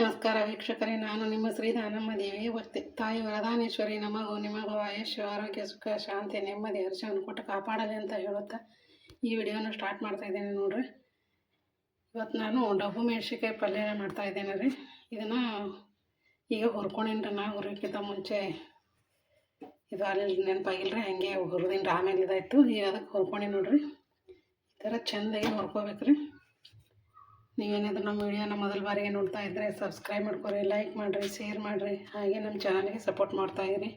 ನಮಸ್ಕಾರ ವೀಕ್ಷಕರೇ, ನಾನು ನಿಮ್ಮ ಶ್ರೀ ದಾನಮ್ಮ ದೇವಿ ಭಕ್ತಿ ತಾಯಿ ವರದಾನೇಶ್ವರಿ ನಿಮಗೂ ಆಯುಷ್ಯ ಆರೋಗ್ಯ ಸುಖ ಶಾಂತಿ ನೆಮ್ಮದಿ ಹರ್ಷವನ್ನು ಕೊಟ್ಟು ಕಾಪಾಡಲಿ ಅಂತ ಹೇಳುತ್ತಾ ಈ ವಿಡಿಯೋನ ಸ್ಟಾರ್ಟ್ ಮಾಡ್ತಾ ಇದ್ದೇನೆ ನೋಡ್ರಿ. ಇವತ್ತು ನಾನು ಡಬ್ಬು ಮೆಣಸಿನ್ಕಾಯಿ ಪಲ್ಯ ಮಾಡ್ತಾ ಇದ್ದೇನೆ ರೀ. ಇದನ್ನು ಈಗ ಹುರ್ಕೊಂಡಿನ್ರಿ. ನಾ ಹುರಿಯೋಕ್ಕಿಂತ ಮುಂಚೆ ಇದು ಅಲ್ಲಿ ನೆನಪಾಗಿಲ್ರಿ, ಹಾಗೆ ಹುರಿದಿನ್ರಿ. ಆಮೇಲೆ ಇದಾಯಿತು, ಈಗ ಅದಕ್ಕೆ ಹುರ್ಕೊಂಡಿ ನೋಡ್ರಿ. ಈ ಥರ ಚೆಂದಾಗಿ ಹುರ್ಕೋಬೇಕ್ರಿ. ನೀವೇನಾದರೂ ನಮ್ಮ ವಿಡಿಯೋನ ಮೊದಲ ಬಾರಿಗೆ ನೋಡ್ತಾ ಇದ್ದರೆ ಸಬ್ಸ್ಕ್ರೈಬ್ ಮಾಡ್ಕೊರಿ, ಲೈಕ್ ಮಾಡಿರಿ, ಶೇರ್ ಮಾಡಿರಿ, ಹಾಗೆ ನಮ್ಮ ಚಾನಲ್ಗೆ ಸಪೋರ್ಟ್ ಮಾಡ್ತಾಯಿರಿ.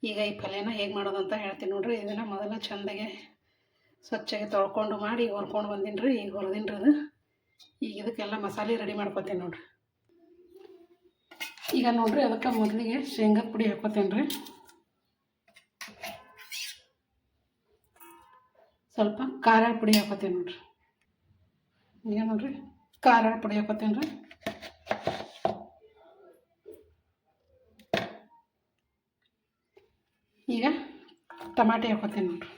ಈಗ ಈ ಪಲ್ಯನ ಹೇಗೆ ಮಾಡೋದು ಅಂತ ಹೇಳ್ತೀನಿ ನೋಡಿರಿ. ಇದನ್ನು ಮೊದಲು ಚೆಂದಾಗೆ ಸ್ವಚ್ಛಗೆ ತೊಳ್ಕೊಂಡು ಮಾಡಿ ಹುರ್ಕೊಂಡು ಬಂದೀನಿ ರೀ. ಈಗ ಹುರಿದೀನಿ ಅದು. ಈಗ ಇದಕ್ಕೆಲ್ಲ ಮಸಾಲೆ ರೆಡಿ ಮಾಡ್ಕೊತೀನಿ ನೋಡಿರಿ. ಈಗ ನೋಡಿರಿ, ಅದಕ್ಕೆ ಮೊದಲಿಗೆ ಶೇಂಗಾ ಪುಡಿ ಹಾಕ್ಕೊತೀನಿ ರೀ. ಸ್ವಲ್ಪ ಖಾರ ಪುಡಿ ಹಾಕ್ಕೊತೀನಿ ನೋಡಿರಿ. ಈಗ ನೋಡಿರಿ, ಖಾರ ಪುಡಿ ಹಾಕ್ಕೊತೀನಿ ರೀ. ಈಗ ಟಮಾಟೆ ಹಾಕ್ಕೊತೀನಿ ನೋಡಿರಿ.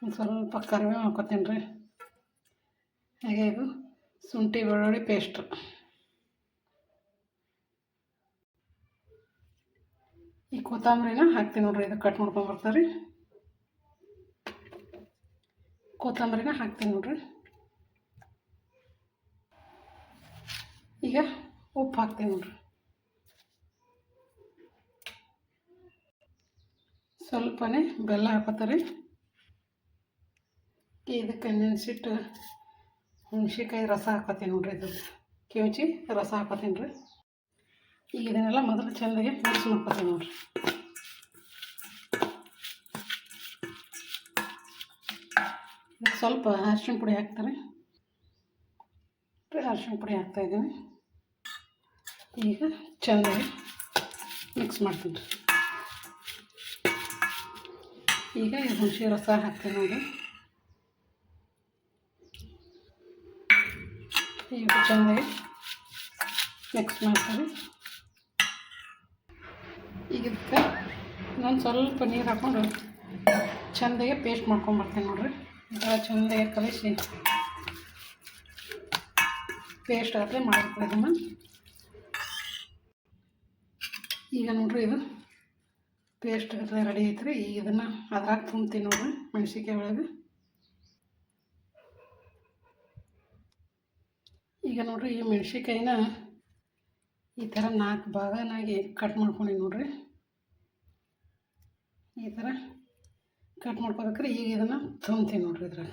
ಒಂದು ಸ್ವಲ್ಪ ಕರಿಬೇವು ಹಾಕ್ಕೊತೀನಿ ರೀ. ಹಾಗೆ ಇದು ಶುಂಠಿ ಬೆಳ್ಳುಳ್ಳಿ ಪೇಸ್ಟು. ಈ ಕೊತ್ತಂಬರಿನ ಹಾಕ್ತೀನಿ ನೋಡಿರಿ. ಇದು ಕಟ್ ಮಾಡ್ಕೊಂಬರ್ತಾರೆ. ಕೊತ್ತಂಬರಿನ ಹಾಕ್ತೀನಿ ನೋಡಿರಿ. ಈಗ ಉಪ್ಪು ಹಾಕ್ತೀನಿ ನೋಡಿರಿ. ಸ್ವಲ್ಪನೇ ಬೆಲ್ಲ ಹಾಕೋತಾರೆ. ಇದಕ್ಕೆ ನೆನೆಸಿಟ್ಟು ಹುಣಸೆಕಾಯಿ ರಸ ಹಾಕೋತೀನಿ ನೋಡಿರಿ. ಇದು ಕಿವುಚಿ ರಸ ಹಾಕೋತೀನಿ ರೀ. ಈಗ ಇದನ್ನೆಲ್ಲ ಮೊದಲು ಚೆಂದಾಗಿ ಮಿಕ್ಸ್ ಮಾಡ್ಕೊತೀನಿ ನೋಡಿರಿ. ಇದಕ್ಕೆ ಸ್ವಲ್ಪ ಅರಿಶಿಣ ಪುಡಿ ಹಾಕ್ತಾರೆ. ಅರಿಶಿಣ ಪುಡಿ ಹಾಕ್ತಾಯಿದ್ದೀನಿ. ಈಗ ಚೆಂದಾಗಿ ಮಿಕ್ಸ್ ಮಾಡ್ತೀನಿ ರೀ. ಈಗ ಹುಣಸೆ ರಸ ಹಾಕ್ತೀನಿ ನೋಡಿ. ಈಗ ಚೆಂದಾಗಿ ಮಿಕ್ಸ್ ಮಾಡ್ತೀನಿ. ಈಗ ಇದಕ್ಕೆ ಇನ್ನೊಂದು ಸ್ವಲ್ಪ ನೀರು ಹಾಕ್ಕೊಂಡು ಚೆಂದಾಗಿ ಪೇಸ್ಟ್ ಮಾಡ್ಕೊಂಬರ್ತೀನಿ ನೋಡಿರಿ. ಈ ಥರ ಚೆಂದಾಗಿ ಕಲಿಸಿ ಪೇಸ್ಟ್ ಆದರೆ ಮಾಡ್ಬೇಕು ಇದನ್ನು. ಈಗ ನೋಡಿರಿ, ಇದು ಪೇಸ್ಟ್ ರೆಡಿ ಐತ್ರಿ. ಈಗ ಇದನ್ನು ಅದ್ರಾಗ ತುಂಬ್ತೀನಿ ನೋಡಿರಿ, ಮೆಣಸಿನ್ಕಾಯಿ ಒಳಗೆ. ಈಗ ನೋಡಿರಿ, ಈ ಮೆಣಸಿನ್ಕಾಯಿನ ಈ ಥರ 4 ಭಾಗನಾಗಿ ಕಟ್ ಮಾಡ್ಕೊಂಡು ನೋಡಿರಿ. ಈ ಥರ ಕಟ್ ಮಾಡ್ಕೋಬೇಕ್ರಿ. ಈಗ ಇದನ್ನು ತುಂಬ್ತೀನಿ ನೋಡಿರಿ ಇದ್ರಾಗ.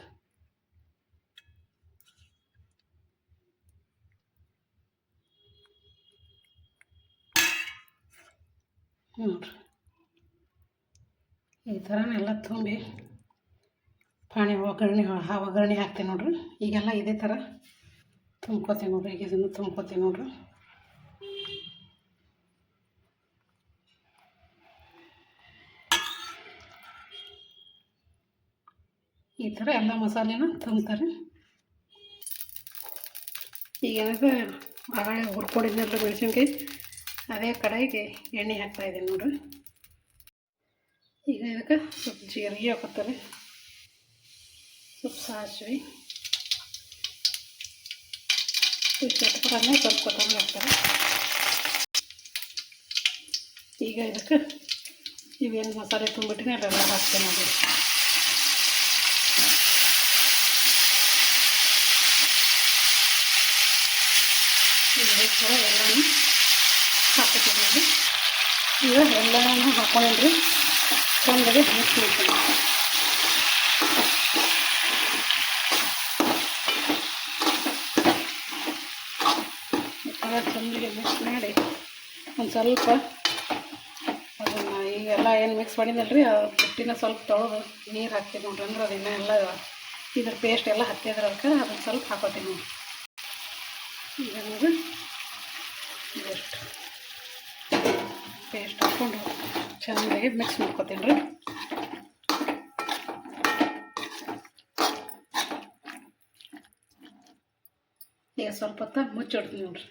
ನೋಡಿರಿ, ಈ ಥರನೆಲ್ಲ ತುಂಬಿ ಒಗ್ಗರಣೆ ಹಾಕ್ತೀನಿ ನೋಡಿರಿ. ಈಗೆಲ್ಲ ಇದೇ ಥರ ತುಂಬ್ಕೋತೀನಿ ನೋಡಿರಿ. ಈಗ ಇದನ್ನು ತುಂಬ್ಕೋತೀನಿ ನೋಡಿರಿ. ಈ ಥರ ಎಲ್ಲ ಮಸಾಲೆನ ತುಂಬ್ತಾರೆ. ಈಗ ಏನಾದ್ರೆ ಆಗಾಳೆ ಹುರ್ಕೊಂಡಿದ್ನಲ್ಲ ಮೆಣಸಿನ್ಕಾಯಿ, ಅದೇ ಕಡಾಯಿಗೆ ಎಣ್ಣೆ ಹಾಕ್ತಾಯಿದ್ದೀನಿ ನೋಡಿರಿ. ಈಗ ಇದಕ್ಕೆ ಸ್ವಲ್ಪ ಜೀರಿಗೆ ಹಾಕೋತಾರೆ, ಸ್ವಲ್ಪ ಸಾಸಿವೆ, ಚಟ್ಪಟನ್ನ ಸ್ವಲ್ಪ ಕೊತ್ತಂಬರಿ ಹಾಕ್ತಾರೆ. ಈಗ ಇದಕ್ಕೆ ಇವೇನು ಮಸಾಲೆ ತುಂಬಿಟ್ಟಿನಿ ಅದೆಲ್ಲ ಹಾಕ್ತೇನೆ ನೋಡಿ. ಇದೇ ಥರ ಎಲ್ಲನೂ ಹಾಕ್ಕೊತೀನಿ. ಈಗ ಎಲ್ಲನೂ ಹಾಕ್ಕೊಂಡಿದ್ರಿ ಚೆಂದಾಗಿ ಮಿಕ್ಸ್ ಮಾಡ್ತೀನಿ. ಈ ಥರ ಚೆಂದಾಗಿ ಮಿಕ್ಸ್ ಮಾಡಿ ಒಂದು ಸ್ವಲ್ಪ ಅದನ್ನು ಈಗೆಲ್ಲ ಏನು ಮಿಕ್ಸ್ ಮಾಡಿದ್ನಲ್ರಿ, ಆ ಬುಟ್ಟಿನ ಸ್ವಲ್ಪ ತೊಳೆದು ನೀರು ಹಾಕ್ತೀನಿ ನೋಡ್ರಿ. ಅಂದ್ರೆ ಅದನ್ನ ಎಲ್ಲ ಇದ್ರ ಪೇಸ್ಟ್ ಎಲ್ಲ ಹತ್ತಿದ್ರೆ ಅದಕ್ಕೆ ಅದನ್ನು ಸ್ವಲ್ಪ ಹಾಕೋತೀನಿ ನೋಡಿ. ಈಗ ನೋಡಿ, ಇದಷ್ಟು ಪೇಸ್ಟ್ ಹಾಕ್ಕೊಂಡು ಚೆನ್ನಾಗಿ ಮಿಕ್ಸ್ ಮಾಡ್ಕೊತೀನಿ ರೀ. ಈಗ ಸ್ವಲ್ಪ ಹೊತ್ತು ಮುಚ್ಚಿಡ್ತೀನಿ ನೋಡಿರಿ.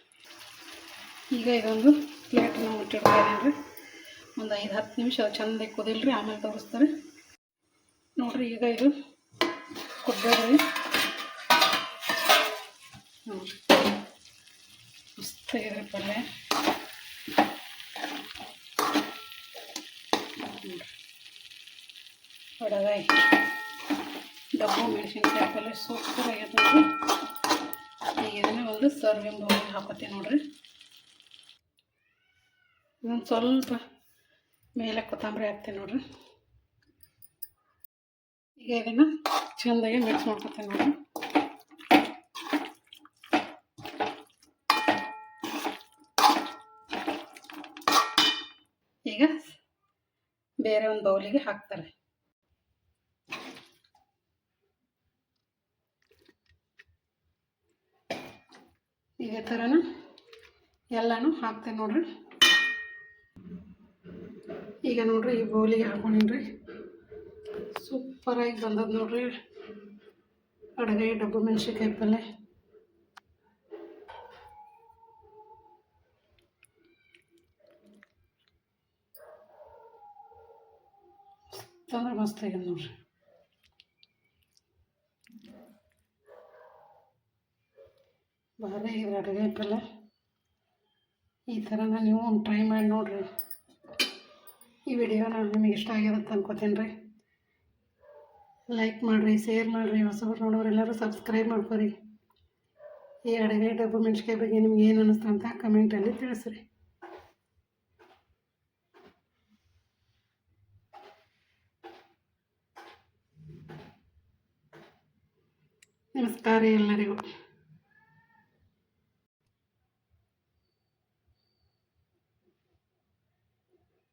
ಈಗ ಇದೊಂದು ಪ್ಲೇಟನ್ನು ಮುಚ್ಚಿಡ್ತಾಯಿದ್ದೀನಿ ರೀ. ಒಂದು 5-10 ನಿಮಿಷ ಚೆಂದಾಗಿ ಕುದಿಲ್ರಿ, ಆಮೇಲೆ ತೋರಿಸ್ತಾರೆ ನೋಡಿರಿ. ಈಗ ಇದು ಕುದ್ದೇರಿ ನೋಡಿರಿ ಮಸ್ತಾಗಿದೆ ಪಲ್ಯ. ನೋಡಿರಿ ಬಡಗಾಯಿ ಡಬ್ಬು ಮೆಣಸಿನ್ಕಾಯಿ ಪಲ್ಯ ಸೂಪರ್ ಆಗೈತೆ ನೋಡಿರಿ. ಈಗ ಇದನ್ನು ಒಂದು ಸರ್ವಿಂಗ್ ಬೌಲಿಗೆ ಹಾಕೋತೀನಿ ನೋಡಿರಿ. ಇದೊಂದು ಸ್ವಲ್ಪ ಮೇಲೆ ಕೊತ್ತಂಬರಿ ಹಾಕ್ತೀನಿ ನೋಡಿರಿ. ಈಗ ಇದನ್ನು ಚೆಂದಾಗಿ ಮಿಕ್ಸ್ ಮಾಡ್ಕೊತೀನಿ ನೋಡಿರಿ. ಈಗ ಬೇರೆ ಒಂದು ಬೌಲಿಗೆ ಹಾಕ್ತಾರೆ. ಇದೇ ಥರನ ಎಲ್ಲನೂ ಹಾಕ್ತೇನೆ ನೋಡ್ರಿ. ಈಗ ನೋಡ್ರಿ ಈ ಬೌಲಿಗೆ ಹಾಕೊಂಡಿನ್ರಿ. ಸೂಪರಾಗಿ ಬಂದದ್ದು ನೋಡ್ರಿ ಅಡುಗೆ ಡಬ್ಬು ಮೆಣಸಿನ್ಕಾಯಿ ಪಲ್ಯ. ಅಂದ್ರೆ ಮಸ್ತಾಗಿದೆ ನೋಡ್ರಿ. ಭಾರಿ ಇದೆ ಅಡುಗೆ ಪಲ್ಯ. ಈ ಥರನ ನೀವು ಒಂದು ಟ್ರೈ ಮಾಡಿ ನೋಡಿರಿ. ಈ ವಿಡಿಯೋನ ನಿಮಗೆ ಇಷ್ಟ ಆಗಿರುತ್ತೆ ಅನ್ಕೋತೀನಿ ರೀ. ಲೈಕ್ ಮಾಡಿರಿ, ಶೇರ್ ಮಾಡಿರಿ, ಹೊಸಬರು ನೋಡೋರು ಎಲ್ಲರೂ ಸಬ್ಸ್ಕ್ರೈಬ್ ಮಾಡ್ಕೊರಿ. ಈ ಅಡುಗೆ ಡಬ್ಬು ಮೆಣಸಿನ್ಕಾಯಿ ಬಗ್ಗೆ ನಿಮ್ಗೆ ಏನು ಅನ್ನಿಸ್ತು ಅಂತ ಕಮೆಂಟಲ್ಲಿ ತಿಳಿಸ್ರಿ. ನಮಸ್ಕಾರ ಎಲ್ಲರಿಗೂ.